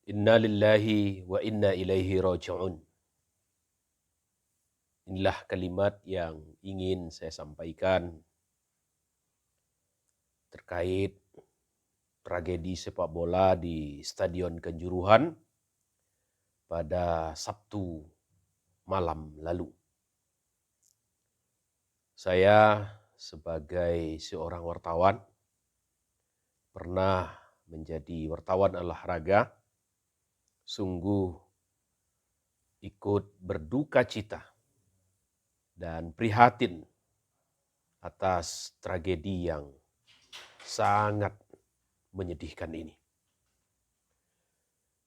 Inna lillahi wa inna ilaihi raji'un. Inilah kalimat yang ingin saya sampaikan terkait tragedi sepak bola di Stadion Kanjuruhan pada Sabtu malam lalu. Saya sebagai seorang wartawan pernah menjadi wartawan olahraga, sungguh ikut berduka cita dan prihatin atas tragedi yang sangat menyedihkan ini.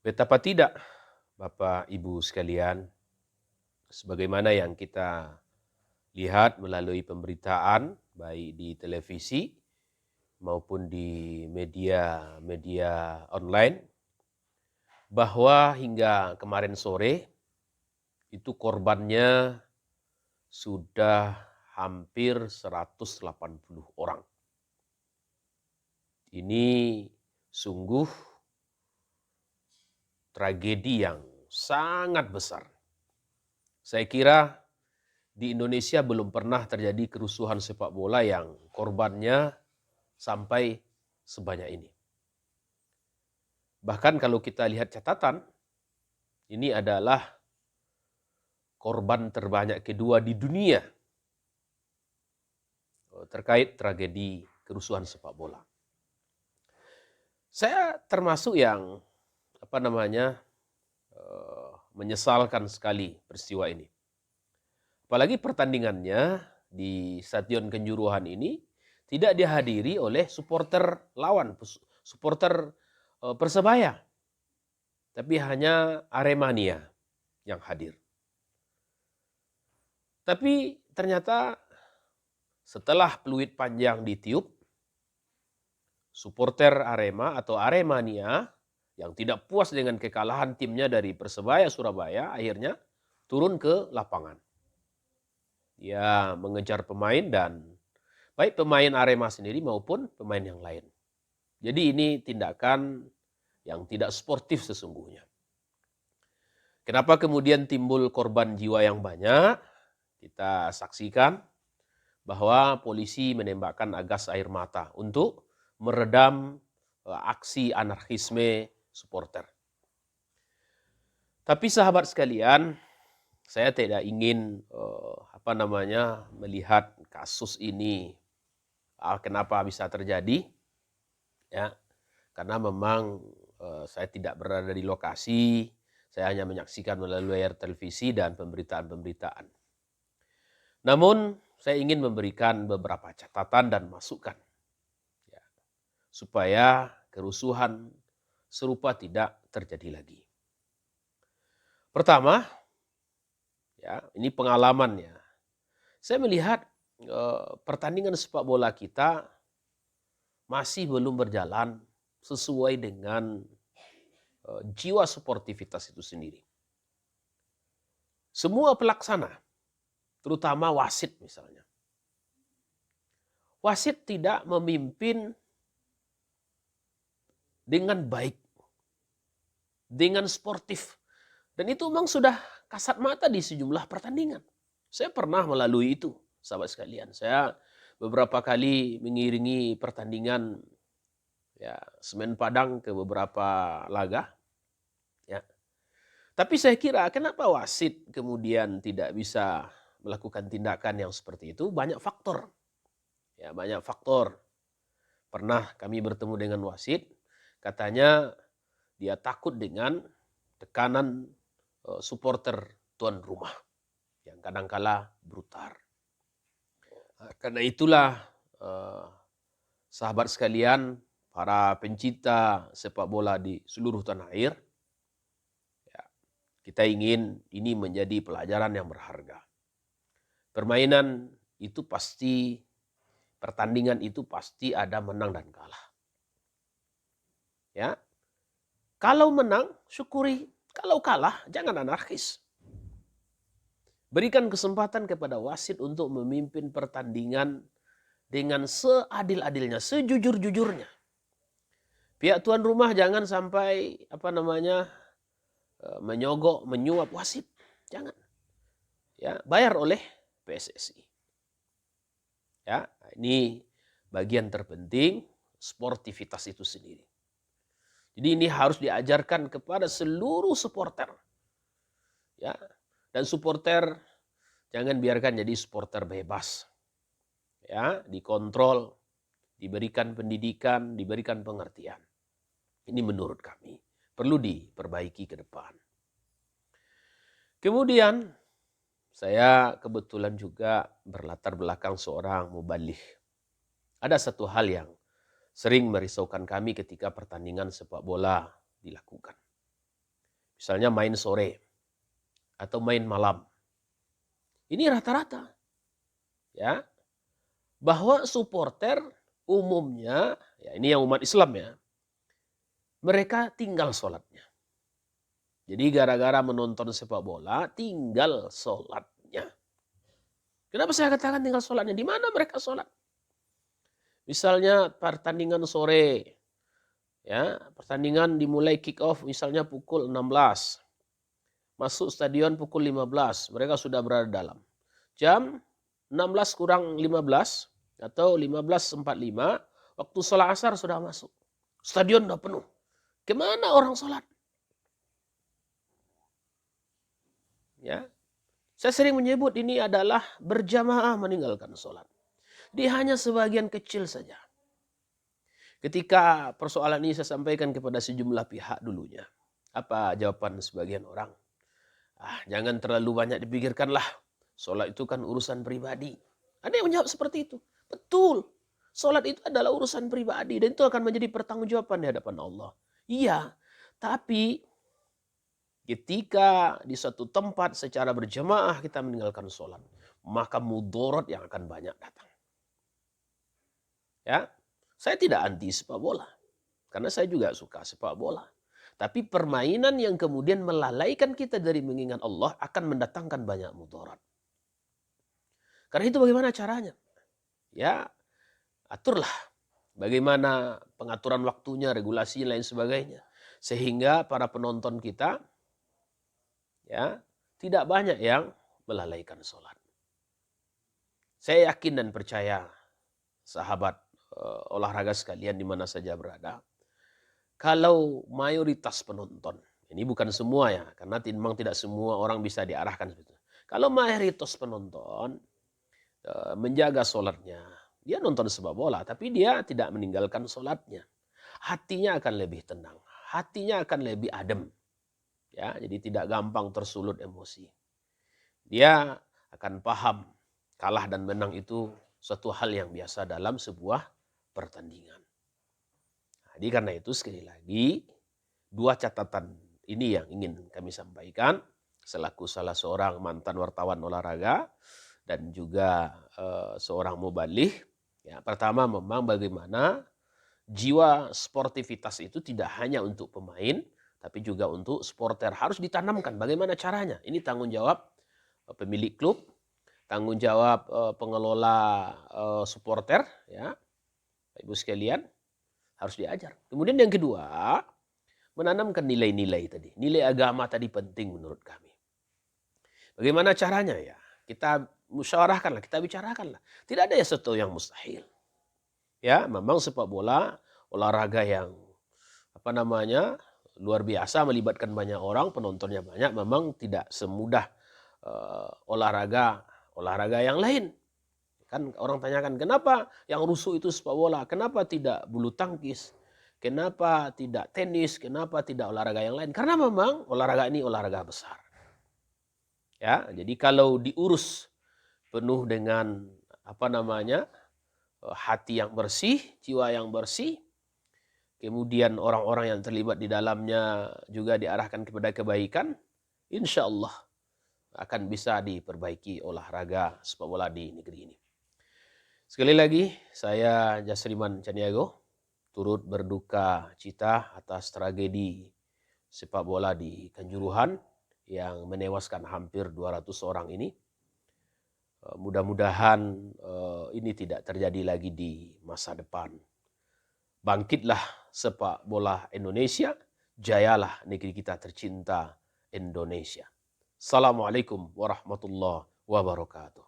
Betapa tidak, Bapak Ibu sekalian, sebagaimana yang kita lihat melalui pemberitaan baik di televisi maupun di media online, bahwa hingga kemarin sore itu korbannya sudah hampir 180 orang. Ini sungguh tragedi yang sangat besar. Saya kira di Indonesia belum pernah terjadi kerusuhan sepak bola yang korbannya sampai sebanyak ini. Bahkan kalau kita lihat catatan, ini adalah korban terbanyak kedua di dunia terkait tragedi kerusuhan sepak bola. Saya termasuk yang menyesalkan sekali peristiwa ini. Apalagi pertandingannya di Stadion Kanjuruhan ini tidak dihadiri oleh supporter lawan, supporter Persebaya, tapi hanya Aremania yang hadir. Tapi ternyata setelah peluit panjang ditiup, supporter Arema atau Aremania yang tidak puas dengan kekalahan timnya dari Persebaya Surabaya akhirnya turun ke lapangan. Dia mengejar pemain dan baik pemain Arema sendiri maupun pemain yang lain. Jadi ini tindakan yang tidak sportif sesungguhnya. Kenapa kemudian timbul korban jiwa yang banyak? Kita saksikan bahwa polisi menembakkan gas air mata untuk meredam aksi anarkisme supporter. Tapi sahabat sekalian, saya tidak ingin melihat kasus ini kenapa bisa terjadi, ya, karena memang saya tidak berada di lokasi, saya hanya menyaksikan melalui layar televisi dan pemberitaan-pemberitaan. Namun saya ingin memberikan beberapa catatan dan masukan, ya, supaya kerusuhan serupa tidak terjadi lagi. Pertama, ya, ini pengalamannya. Saya melihat pertandingan sepak bola kita masih belum berjalan sesuai dengan jiwa sportivitas itu sendiri. Semua pelaksana, terutama wasit misalnya. Wasit tidak memimpin dengan baik, dengan sportif. Dan itu memang sudah kasat mata di sejumlah pertandingan. Saya pernah melalui itu, sahabat sekalian. Saya beberapa kali mengiringi pertandingan, ya, Semen Padang ke beberapa laga. Ya. Tapi saya kira kenapa wasit kemudian tidak bisa melakukan tindakan yang seperti itu? Banyak faktor. Ya, banyak faktor. Pernah kami bertemu dengan wasit, katanya dia takut dengan tekanan supporter tuan rumah yang kadangkala brutal. Karena itulah sahabat sekalian, para pencinta sepak bola di seluruh tanah air, ya, kita ingin ini menjadi pelajaran yang berharga. Permainan itu pasti, pertandingan itu pasti ada menang dan kalah. Ya, kalau menang syukuri, kalau kalah jangan anarkis. Berikan kesempatan kepada wasit untuk memimpin pertandingan dengan seadil-adilnya, sejujur-jujurnya. Pihak tuan rumah jangan sampai menyogok, menyuap wasit. Jangan. Ya, bayar oleh PSSI. Ya, ini bagian terpenting sportivitas itu sendiri. Jadi ini harus diajarkan kepada seluruh supporter. Ya, dan supporter jangan biarkan jadi supporter bebas. Ya, dikontrol, diberikan pendidikan, diberikan pengertian. Ini menurut kami perlu diperbaiki ke depan. Kemudian saya kebetulan juga berlatar belakang seorang muballigh. Ada satu hal yang sering merisaukan kami ketika pertandingan sepak bola dilakukan. Misalnya main sore atau main malam. Ini rata-rata. Ya. Bahwa supporter umumnya, ya ini yang umat Islam ya, mereka tinggal sholatnya. Jadi gara-gara menonton sepak bola, tinggal sholatnya. Kenapa saya katakan tinggal sholatnya? Di mana mereka sholat? Misalnya pertandingan sore, ya pertandingan dimulai kick off misalnya pukul 16. Masuk stadion pukul 15, mereka sudah berada dalam. Jam 16 kurang 15 atau 15.45, waktu sholat asar sudah masuk. Stadion sudah penuh. Kemana orang sholat? Ya, saya sering menyebut ini adalah berjamaah meninggalkan sholat. Dia hanya sebagian kecil saja. Ketika persoalan ini saya sampaikan kepada sejumlah pihak dulunya. Apa jawaban sebagian orang? Jangan terlalu banyak dipikirkanlah. Sholat itu kan urusan pribadi. Ada yang menjawab seperti itu. Betul. Sholat itu adalah urusan pribadi. Dan itu akan menjadi pertanggungjawaban di hadapan Allah. Iya. Tapi ketika di suatu tempat secara berjamaah kita meninggalkan sholat, maka mudarat yang akan banyak datang. Ya, saya tidak anti sepak bola. Karena saya juga suka sepak bola. Tapi permainan yang kemudian melalaikan kita dari mengingat Allah akan mendatangkan banyak mudarat. Karena itu bagaimana caranya? Ya, aturlah bagaimana pengaturan waktunya, regulasi lain sebagainya. Sehingga para penonton kita ya tidak banyak yang melalaikan sholat. Saya yakin dan percaya sahabat olahraga sekalian di mana saja berada. Kalau mayoritas penonton, ini bukan semua ya, karena memang tidak semua orang bisa diarahkan seperti itu. Kalau mayoritas penonton menjaga sholatnya, dia nonton sepak bola, tapi dia tidak meninggalkan sholatnya. Hatinya akan lebih tenang, hatinya akan lebih adem. Ya, jadi tidak gampang tersulut emosi. Dia akan paham kalah dan menang itu suatu hal yang biasa dalam sebuah pertandingan. Jadi karena itu sekali lagi, dua catatan ini yang ingin kami sampaikan selaku salah seorang mantan wartawan olahraga dan juga seorang muballigh. Ya, pertama memang bagaimana jiwa sportivitas itu tidak hanya untuk pemain, tapi juga untuk supporter. Harus ditanamkan bagaimana caranya. Ini tanggung jawab pemilik klub, tanggung jawab pengelola supporter, ya, Ibu sekalian, harus diajar. Kemudian yang kedua, menanamkan nilai-nilai tadi. Nilai agama tadi penting menurut kami. Bagaimana caranya ya? Kita musyawarahkanlah, kita bicarakanlah. Tidak ada sesuatu yang mustahil. Ya, memang sepak bola olahraga yang luar biasa, melibatkan banyak orang, penontonnya banyak, memang tidak semudah olahraga yang lain. Kan orang tanyakan, kenapa yang rusuh itu sepak bola? Kenapa tidak bulu tangkis? Kenapa tidak tenis? Kenapa tidak olahraga yang lain? Karena memang olahraga ini olahraga besar. Ya, jadi kalau diurus penuh dengan hati yang bersih, jiwa yang bersih, kemudian orang-orang yang terlibat di dalamnya juga diarahkan kepada kebaikan, insya Allah akan bisa diperbaiki olahraga sepak bola di negeri ini. Sekali lagi, saya Jasriman Caniago turut berduka cita atas tragedi sepak bola di Kanjuruhan yang menewaskan hampir 200 orang ini. Mudah-mudahan ini tidak terjadi lagi di masa depan. Bangkitlah sepak bola Indonesia, jayalah negeri kita tercinta Indonesia. Assalamualaikum warahmatullahi wabarakatuh.